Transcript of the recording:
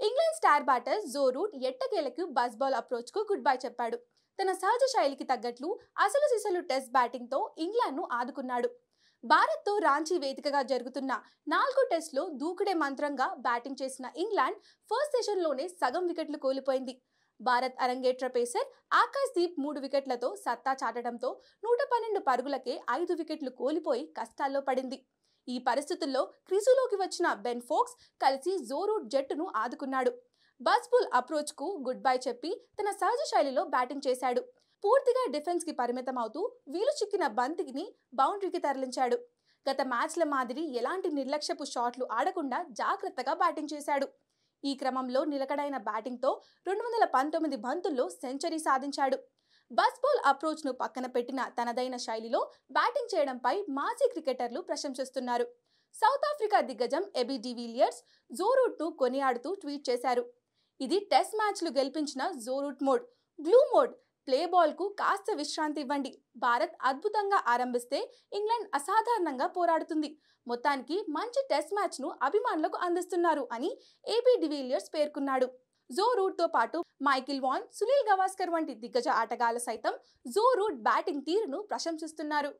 England star batter Joe Root ఎట్టకేలకు Bazball approach కు goodbye చెప్పాడు. తన సహజ శైలికి తగ్గట్లు అసలు సిసలు టెస్ట్ బ్యాటింగ్ తో ఇంగ్లాండ్ ను ఆదుకున్నాడు. భారత్ తో రాంచీ వేదికగా జరుగుతున్న 4 టెస్టులో దూకుడే మంత్రంగా బ్యాటింగ్ చేసిన ఇంగ్లాండ్ ఫస్ట్ సెషన్లోనే సగం వికెట్లు కోల్పోయింది. భారత్ అరంగేట్ర పేసర్ ఆకాశ్ దీప్ 3 వికెట్లతో సత్తా చాటడంతో 112 పరుగులకే 5 వికెట్లు కోల్పోయి కష్టాల్లో పడింది. ఈ పరిస్థితుల్లో క్రీజులోకి వచ్చిన బెన్ ఫోక్స్ కలిసి జో రూట్ జట్టును ఆదుకున్నాడు. బస్బుల్ అప్రోచ్ కు గుడ్ బై చెప్పి తన సహజ శైలిలో బ్యాటింగ్ చేశాడు. పూర్తిగా డిఫెన్స్ కి పరిమితం అవుతూ వీలు చిక్కిన బంతిని బౌండరీకి తరలించాడు. గత మ్యాచ్ల మాదిరి ఎలాంటి నిర్లక్ష్యపు షాట్లు ఆడకుండా జాగ్రత్తగా బ్యాటింగ్ చేశాడు. ఈ క్రమంలో నిలకడైన బ్యాటింగ్తో 219 బంతుల్లో సెంచరీ సాధించాడు. బస్బాల్ అప్రోచ్ ను పక్కన పెట్టిన తనదైన శైలిలో బ్యాటింగ్ చేయడంపై మాజీ క్రికెటర్లు ప్రశంసిస్తున్నారు. సౌత్ ఆఫ్రికా దిగ్గజం ఎబీ డివిలియర్స్ జో రూట్ ను కొనియాడుతూ ట్వీట్ చేశారు. ఇది టెస్ట్ మ్యాచ్లు గెలిపించిన Joe Root mode, glue mode. Play ball కు కాస్త విశ్రాంతి ఇవ్వండి. భారత్ అద్భుతంగా ఆరంభిస్తే ఇంగ్లాండ్ అసాధారణంగా పోరాడుతుంది. మొత్తానికి మంచి టెస్ట్ మ్యాచ్ ను అభిమానులకు అందిస్తున్నారు అని ఏబీ డివిలియర్స్ పేర్కొన్నాడు. జో రూట్ తో పాటు మైకిల్ వాన్, సునీల్ గవాస్కర్ వంటి దిగ్గజ ఆటగాళ్లు సైతం జో రూట్ బ్యాటింగ్ తీరును ప్రశంసిస్తున్నారు.